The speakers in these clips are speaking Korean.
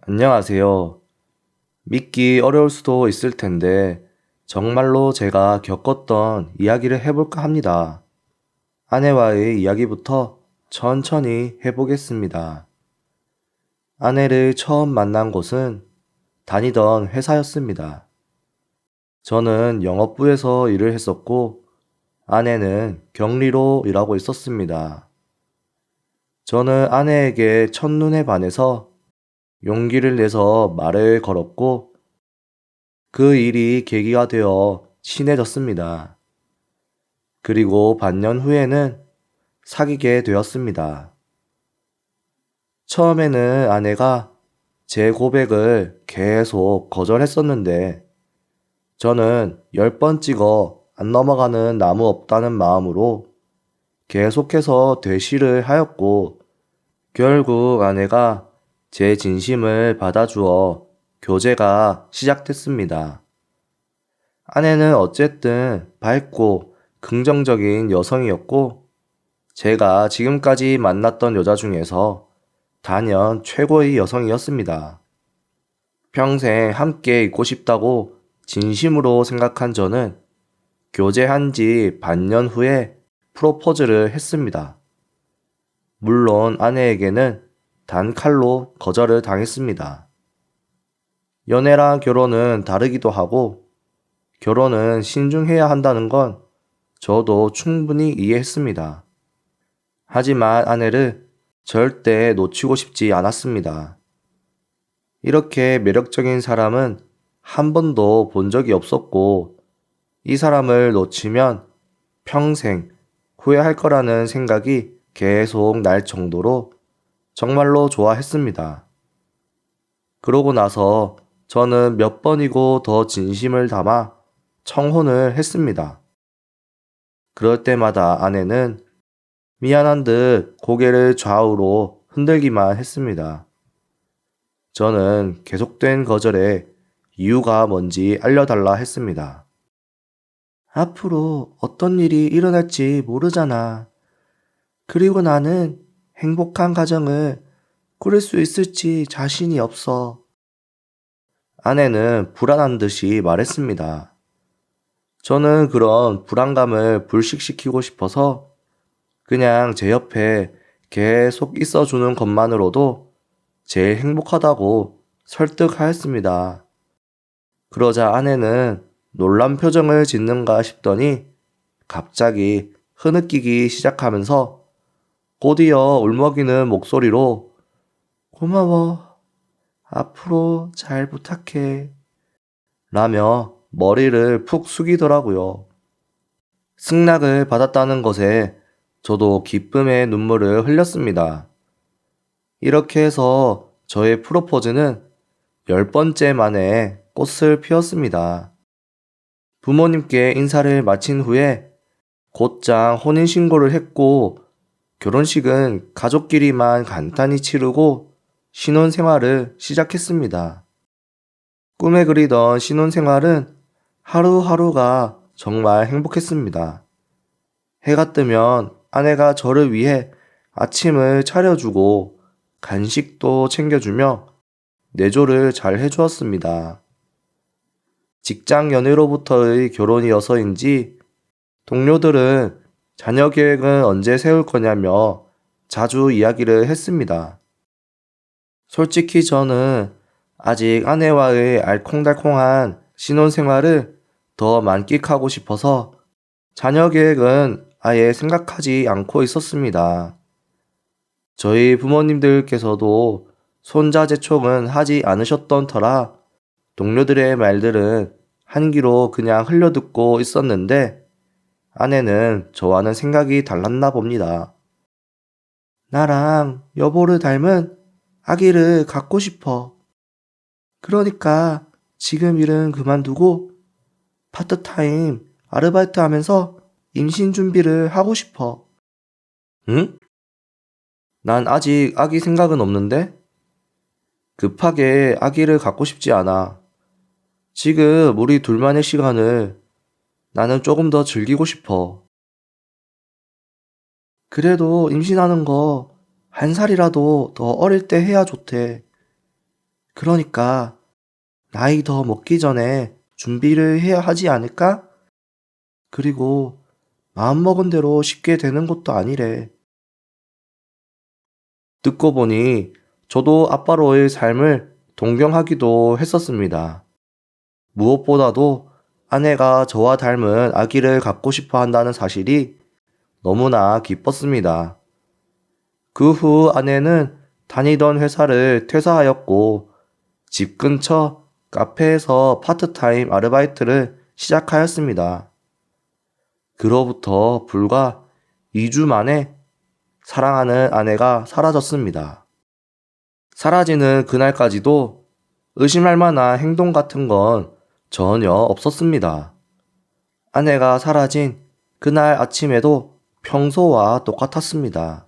안녕하세요. 믿기 어려울 수도 있을 텐데, 정말로 제가 겪었던 이야기를 해볼까 합니다. 아내와의 이야기부터 천천히 해보겠습니다. 아내를 처음 만난 곳은 다니던 회사였습니다. 저는 영업부에서 일을 했었고, 아내는 격리로 일하고 있었습니다. 저는 아내에게 첫눈에 반해서 용기를 내서 말을 걸었고, 그 일이 계기가 되어 친해졌습니다. 그리고 반년 후에는 사귀게 되었습니다. 처음에는 아내가 제 고백을 계속 거절했었는데 저는 10번 찍어 안 넘어가는 나무 없다는 마음으로 계속해서 대시를 하였고 결국 아내가 제 진심을 받아주어 교제가 시작됐습니다. 아내는 어쨌든 밝고 긍정적인 여성이었고, 제가 지금까지 만났던 여자 중에서 단연 최고의 여성이었습니다. 평생 함께 있고 싶다고 진심으로 생각한 저는 교제한 지 반년 후에 프로포즈를 했습니다. 물론 아내에게는 단칼로 거절을 당했습니다. 연애랑 결혼은 다르기도 하고, 결혼은 신중해야 한다는 건 저도 충분히 이해했습니다. 하지만 아내를 절대 놓치고 싶지 않았습니다. 이렇게 매력적인 사람은 한 번도 본 적이 없었고, 이 사람을 놓치면 평생 후회할 거라는 생각이 계속 날 정도로 정말로 좋아했습니다. 그러고 나서 저는 몇 번이고 더 진심을 담아 청혼을 했습니다. 그럴 때마다 아내는 미안한 듯 고개를 좌우로 흔들기만 했습니다. 저는 계속된 거절에 이유가 뭔지 알려달라 했습니다. 앞으로 어떤 일이 일어날지 모르잖아. 그리고 나는 행복한 가정을 꾸릴 수 있을지 자신이 없어. 아내는 불안한 듯이 말했습니다. 저는 그런 불안감을 불식시키고 싶어서 그냥 제 옆에 계속 있어주는 것만으로도 제일 행복하다고 설득하였습니다. 그러자 아내는 놀란 표정을 짓는가 싶더니 갑자기 흐느끼기 시작하면서 곧이어 울먹이는 목소리로 고마워. 앞으로 잘 부탁해. 라며 머리를 푹 숙이더라고요. 승낙을 받았다는 것에 저도 기쁨의 눈물을 흘렸습니다. 이렇게 해서 저의 프로포즈는 10번째 만에 꽃을 피웠습니다. 부모님께 인사를 마친 후에 곧장 혼인신고를 했고 결혼식은 가족끼리만 간단히 치르고 신혼생활을 시작했습니다. 꿈에 그리던 신혼생활은 하루하루가 정말 행복했습니다. 해가 뜨면 아내가 저를 위해 아침을 차려주고 간식도 챙겨주며 내조를 잘 해주었습니다. 직장 연애로부터의 결혼이어서인지 동료들은 자녀 계획은 언제 세울 거냐며 자주 이야기를 했습니다. 솔직히 저는 아직 아내와의 알콩달콩한 신혼생활을 더 만끽하고 싶어서 자녀 계획은 아예 생각하지 않고 있었습니다. 저희 부모님들께서도 손자 제촉은 하지 않으셨던 터라 동료들의 말들은 한 귀로 그냥 흘려듣고 있었는데 아내는 저와는 생각이 달랐나 봅니다. 나랑 여보를 닮은 아기를 갖고 싶어. 그러니까 지금 일은 그만두고 파트타임 아르바이트 하면서 임신 준비를 하고 싶어. 응? 난 아직 아기 생각은 없는데? 급하게 아기를 갖고 싶지 않아. 지금 우리 둘만의 시간을 나는 조금 더 즐기고 싶어. 그래도 임신하는 거 한 살이라도 더 어릴 때 해야 좋대. 그러니까 나이 더 먹기 전에 준비를 해야 하지 않을까? 그리고 마음먹은 대로 쉽게 되는 것도 아니래. 듣고 보니 저도 아빠로의 삶을 동경하기도 했었습니다. 무엇보다도 아내가 저와 닮은 아기를 갖고 싶어 한다는 사실이 너무나 기뻤습니다. 그 후 아내는 다니던 회사를 퇴사하였고 집 근처 카페에서 파트타임 아르바이트를 시작하였습니다. 그로부터 불과 2주 만에 사랑하는 아내가 사라졌습니다. 사라지는 그날까지도 의심할 만한 행동 같은 건 전혀 없었습니다. 아내가 사라진 그날 아침에도 평소와 똑같았습니다.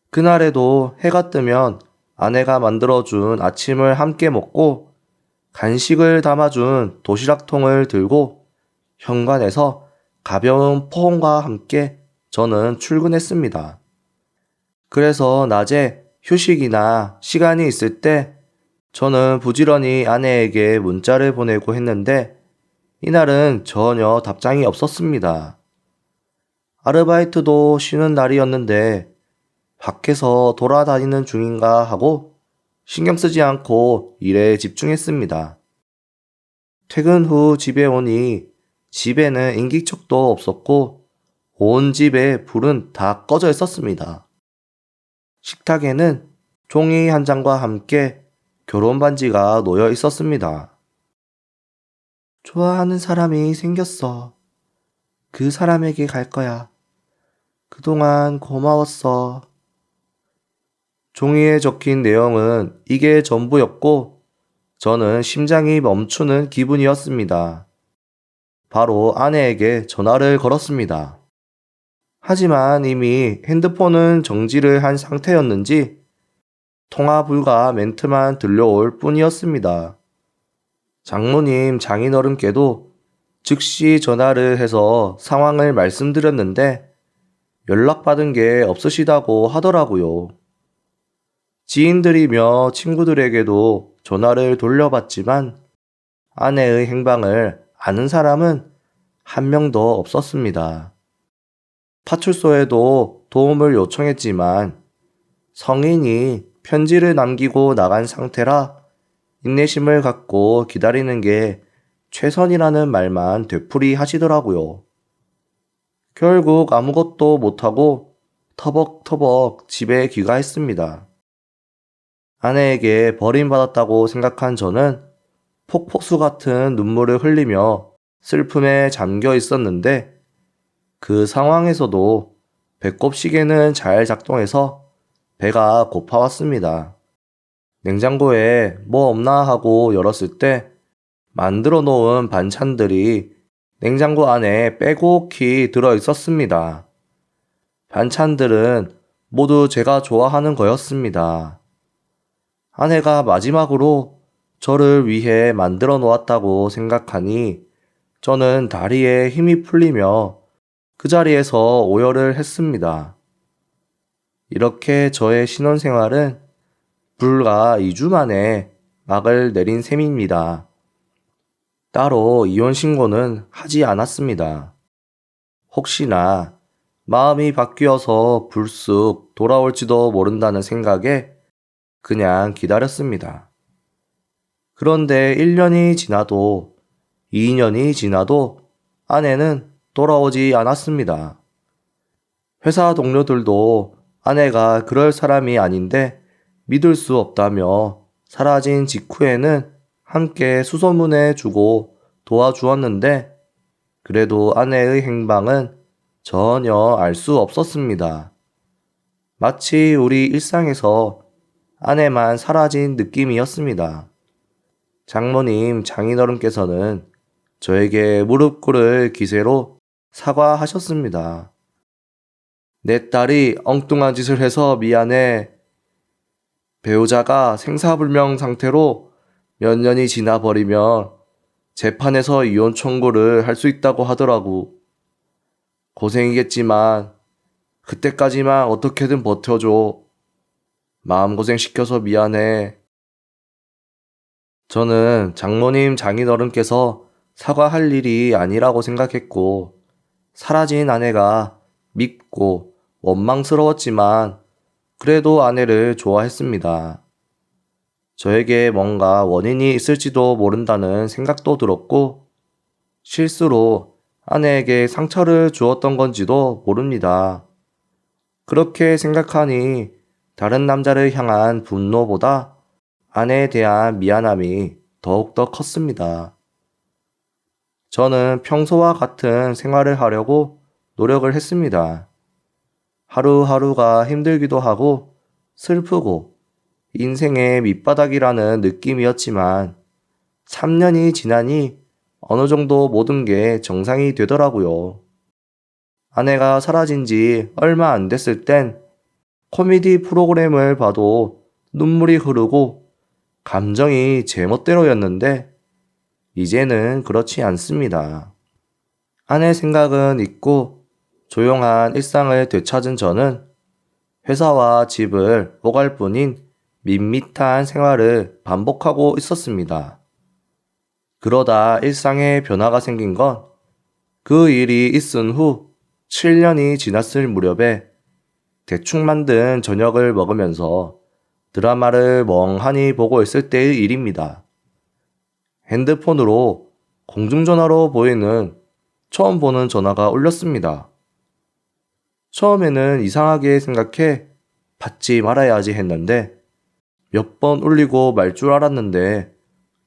그날에도 해가 뜨면 아내가 만들어준 아침을 함께 먹고 간식을 담아준 도시락통을 들고 현관에서 가벼운 포옹과 함께 저는 출근했습니다. 그래서 낮에 휴식이나 시간이 있을 때 저는 부지런히 아내에게 문자를 보내고 했는데 이날은 전혀 답장이 없었습니다. 아르바이트도 쉬는 날이었는데 밖에서 돌아다니는 중인가 하고 신경 쓰지 않고 일에 집중했습니다. 퇴근 후 집에 오니 집에는 인기척도 없었고 온 집에 불은 다 꺼져 있었습니다. 식탁에는 종이 한 장과 함께 결혼 반지가 놓여 있었습니다. 좋아하는 사람이 생겼어. 그 사람에게 갈 거야. 그동안 고마웠어. 종이에 적힌 내용은 이게 전부였고 저는 심장이 멈추는 기분이었습니다. 바로 아내에게 전화를 걸었습니다. 하지만 이미 핸드폰은 정지를 한 상태였는지 통화 불가 멘트만 들려올 뿐이었습니다. 장모님, 장인어른께도 즉시 전화를 해서 상황을 말씀드렸는데 연락받은 게 없으시다고 하더라고요. 지인들이며 친구들에게도 전화를 돌려봤지만 아내의 행방을 아는 사람은 한 명도 없었습니다. 파출소에도 도움을 요청했지만 성인이 편지를 남기고 나간 상태라 인내심을 갖고 기다리는 게 최선이라는 말만 되풀이 하시더라고요. 결국 아무것도 못하고 터벅터벅 집에 귀가했습니다. 아내에게 버림받았다고 생각한 저는 폭포수 같은 눈물을 흘리며 슬픔에 잠겨 있었는데 그 상황에서도 배꼽시계는 잘 작동해서 배가 고파왔습니다. 냉장고에 뭐 없나 하고 열었을 때 만들어 놓은 반찬들이 냉장고 안에 빼곡히 들어 있었습니다. 반찬들은 모두 제가 좋아하는 거였습니다. 아내가 마지막으로 저를 위해 만들어 놓았다고 생각하니 저는 다리에 힘이 풀리며 그 자리에서 오열을 했습니다. 이렇게 저의 신혼생활은 불과 2주 만에 막을 내린 셈입니다. 따로 이혼 신고는 하지 않았습니다. 혹시나 마음이 바뀌어서 불쑥 돌아올지도 모른다는 생각에 그냥 기다렸습니다. 그런데 1년이 지나도 2년이 지나도 아내는 돌아오지 않았습니다. 회사 동료들도 아내가 그럴 사람이 아닌데 믿을 수 없다며 사라진 직후에는 함께 수소문해 주고 도와주었는데 그래도 아내의 행방은 전혀 알 수 없었습니다. 마치 우리 일상에서 아내만 사라진 느낌이었습니다. 장모님, 장인어른께서는 저에게 무릎 꿇을 기세로 사과하셨습니다. 내 딸이 엉뚱한 짓을 해서 미안해. 배우자가 생사불명 상태로 몇 년이 지나버리면 재판에서 이혼 청구를 할 수 있다고 하더라고. 고생이겠지만 그때까지만 어떻게든 버텨줘. 마음고생 시켜서 미안해. 저는 장모님 장인어른께서 사과할 일이 아니라고 생각했고, 사라진 아내가 밉고 원망스러웠지만 그래도 아내를 좋아했습니다. 저에게 뭔가 원인이 있을지도 모른다는 생각도 들었고, 실수로 아내에게 상처를 주었던 건지도 모릅니다. 그렇게 생각하니 다른 남자를 향한 분노보다 아내에 대한 미안함이 더욱더 컸습니다. 저는 평소와 같은 생활을 하려고 노력을 했습니다. 하루하루가 힘들기도 하고 슬프고 인생의 밑바닥이라는 느낌이었지만 3년이 지나니 어느 정도 모든 게 정상이 되더라고요. 아내가 사라진 지 얼마 안 됐을 땐 코미디 프로그램을 봐도 눈물이 흐르고 감정이 제멋대로였는데 이제는 그렇지 않습니다. 아내 생각은 있고 조용한 일상을 되찾은 저는 회사와 집을 오갈 뿐인 밋밋한 생활을 반복하고 있었습니다. 그러다 일상에 변화가 생긴 건 그 일이 있은 후 7년이 지났을 무렵에 대충 만든 저녁을 먹으면서 드라마를 멍하니 보고 있을 때의 일입니다. 핸드폰으로 공중전화로 보이는 처음 보는 전화가 울렸습니다. 처음에는 이상하게 생각해 받지 말아야지 했는데 몇 번 울리고 말 줄 알았는데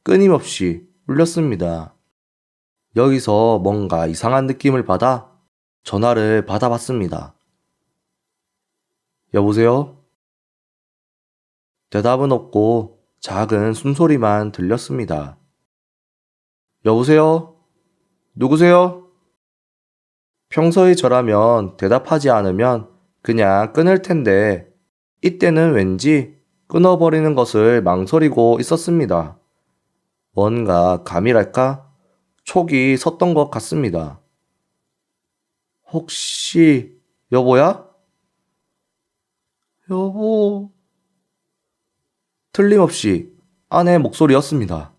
끊임없이 울렸습니다. 여기서 뭔가 이상한 느낌을 받아 전화를 받아봤습니다. 여보세요? 대답은 없고 작은 숨소리만 들렸습니다. 여보세요? 누구세요? 평소의 저라면 대답하지 않으면 그냥 끊을 텐데 이때는 왠지 끊어버리는 것을 망설이고 있었습니다. 뭔가 감이랄까? 촉이 섰던 것 같습니다. 혹시 여보야? 여보. 틀림없이 아내의 목소리였습니다.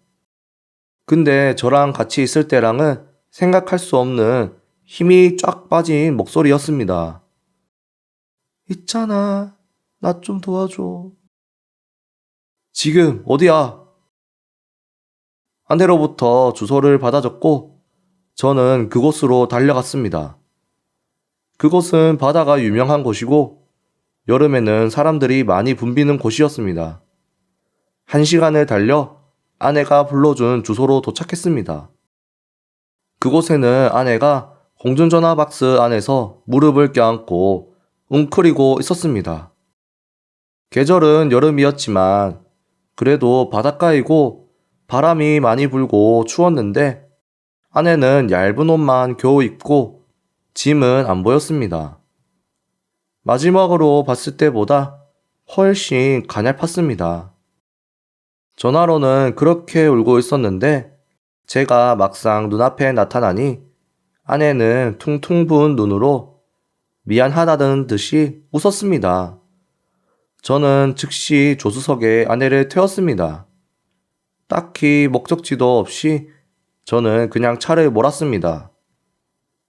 근데 저랑 같이 있을 때랑은 생각할 수 없는 힘이 쫙 빠진 목소리였습니다. 있잖아. 나 좀 도와줘. 지금 어디야? 아내로부터 주소를 받아줬고 저는 그곳으로 달려갔습니다. 그곳은 바다가 유명한 곳이고 여름에는 사람들이 많이 붐비는 곳이었습니다. 1시간을 달려 아내가 불러준 주소로 도착했습니다. 그곳에는 아내가 공중전화 박스 안에서 무릎을 껴안고 웅크리고 있었습니다. 계절은 여름이었지만 그래도 바닷가이고 바람이 많이 불고 추웠는데 아내는 얇은 옷만 겨우 입고 짐은 안 보였습니다. 마지막으로 봤을 때보다 훨씬 가냘팠습니다. 전화로는 그렇게 울고 있었는데 제가 막상 눈앞에 나타나니 아내는 퉁퉁 부은 눈으로 미안하다는 듯이 웃었습니다. 저는 즉시 조수석에 아내를 태웠습니다. 딱히 목적지도 없이 저는 그냥 차를 몰았습니다.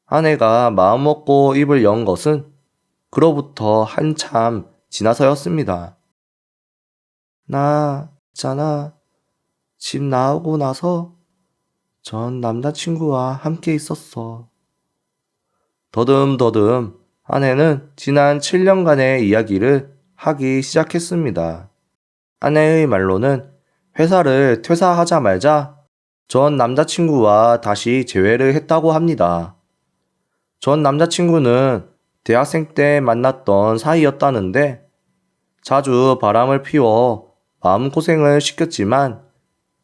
아내가 마음먹고 입을 연 것은 그로부터 한참 지나서였습니다. 나 있잖아. 집 나오고 나서 전 남자친구와 함께 있었어. 더듬더듬 아내는 지난 7년간의 이야기를 하기 시작했습니다. 아내의 말로는 회사를 퇴사하자마자 전 남자친구와 다시 재회를 했다고 합니다. 전 남자친구는 대학생 때 만났던 사이였다는데 자주 바람을 피워 마음고생을 시켰지만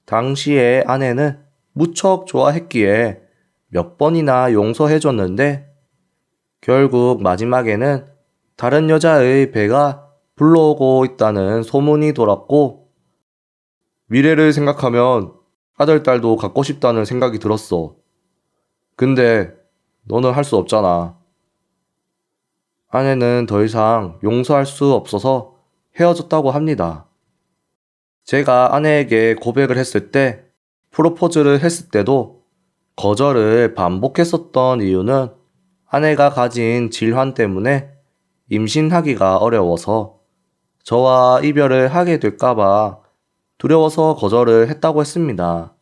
당시에 아내는 무척 좋아했기에 몇 번이나 용서해줬는데 결국 마지막에는 다른 여자의 배가 불러오고 있다는 소문이 돌았고 미래를 생각하면 아들, 딸도 갖고 싶다는 생각이 들었어. 근데 너는 할 수 없잖아. 아내는 더 이상 용서할 수 없어서 헤어졌다고 합니다. 제가 아내에게 고백을 했을 때, 프로포즈를 했을 때도 거절을 반복했었던 이유는 아내가 가진 질환 때문에 임신하기가 어려워서 저와 이별을 하게 될까봐 두려워서 거절을 했다고 했습니다.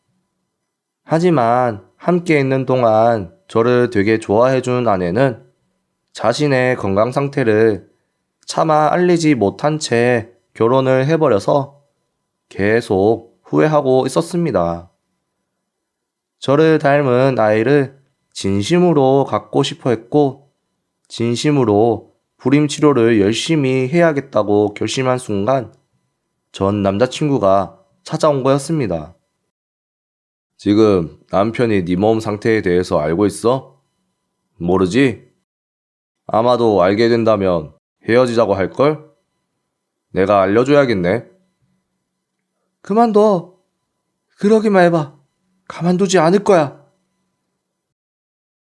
하지만 함께 있는 동안 저를 되게 좋아해준 아내는 자신의 건강 상태를 차마 알리지 못한 채 결혼을 해버려서 계속 후회하고 있었습니다. 저를 닮은 아이를 진심으로 갖고 싶어 했고, 진심으로 불임 치료를 열심히 해야겠다고 결심한 순간, 전 남자친구가 찾아온 거였습니다. 지금 남편이 네 몸 상태에 대해서 알고 있어? 모르지? 아마도 알게 된다면 헤어지자고 할걸? 내가 알려줘야겠네. 그만둬. 그러기만 해봐. 가만두지 않을 거야.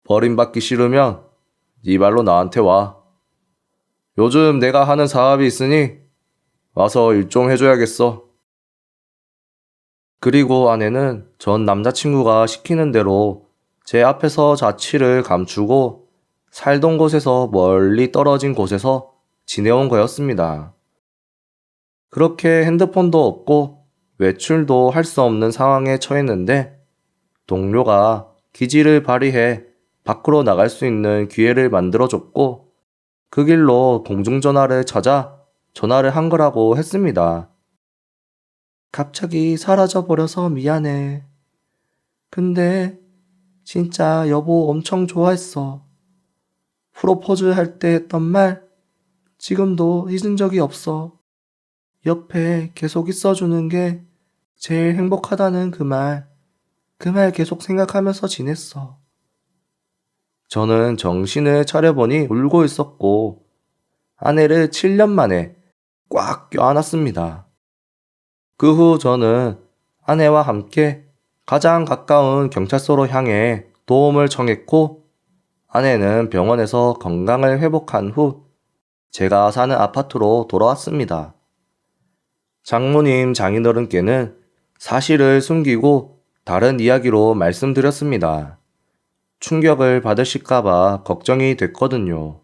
버림받기 싫으면 네 말로 나한테 와. 요즘 내가 하는 사업이 있으니 와서 일 좀 해줘야겠어. 그리고 아내는 전 남자친구가 시키는 대로 제 앞에서 자취를 감추고 살던 곳에서 멀리 떨어진 곳에서 지내온 거였습니다. 그렇게 핸드폰도 없고 외출도 할 수 없는 상황에 처했는데 동료가 기지를 발휘해 밖으로 나갈 수 있는 기회를 만들어줬고 그 길로 공중전화를 찾아 전화를 한 거라고 했습니다. 갑자기 사라져버려서 미안해. 근데 진짜 여보 엄청 좋아했어. 프로포즈 할 때 했던 말 지금도 잊은 적이 없어. 옆에 계속 있어주는 게 제일 행복하다는 그 말 계속 생각하면서 지냈어. 저는 정신을 차려보니 울고 있었고 아내를 7년 만에 꽉 껴안았습니다. 그 후 저는 아내와 함께 가장 가까운 경찰서로 향해 도움을 청했고 아내는 병원에서 건강을 회복한 후 제가 사는 아파트로 돌아왔습니다. 장모님 장인어른께는 사실을 숨기고 다른 이야기로 말씀드렸습니다. 충격을 받으실까봐 걱정이 됐거든요.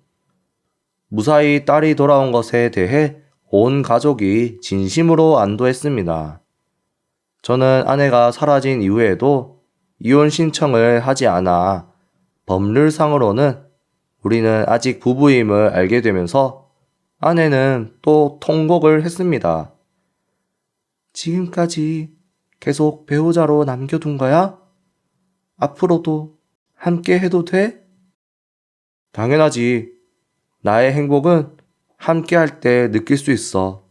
무사히 딸이 돌아온 것에 대해 온 가족이 진심으로 안도했습니다. 저는 아내가 사라진 이후에도 이혼 신청을 하지 않아 법률상으로는 우리는 아직 부부임을 알게 되면서 아내는 또 통곡을 했습니다. 지금까지 계속 배우자로 남겨둔 거야? 앞으로도 함께 해도 돼? 당연하지. 나의 행복은 함께 할 때 느낄 수 있어.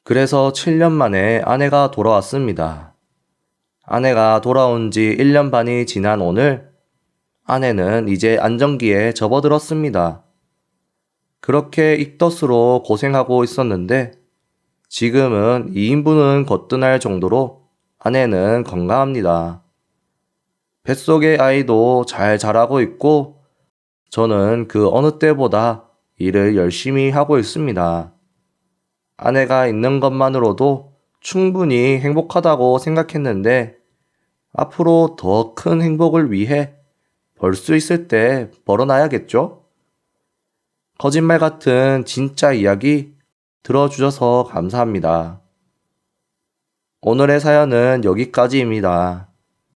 그래서 7년 만에 아내가 돌아왔습니다. 아내가 돌아온 지 1년 반이 지난 오늘, 아내는 이제 안정기에 접어들었습니다. 그렇게 입덧으로 고생하고 있었는데, 지금은 2인분은 거뜬할 정도로 아내는 건강합니다. 뱃속의 아이도 잘 자라고 있고, 저는 그 어느 때보다 일을 열심히 하고 있습니다. 아내가 있는 것만으로도 충분히 행복하다고 생각했는데 앞으로 더 큰 행복을 위해 벌 수 있을 때 벌어놔야겠죠? 거짓말 같은 진짜 이야기 들어주셔서 감사합니다. 오늘의 사연은 여기까지입니다.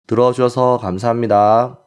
들어주셔서 감사합니다.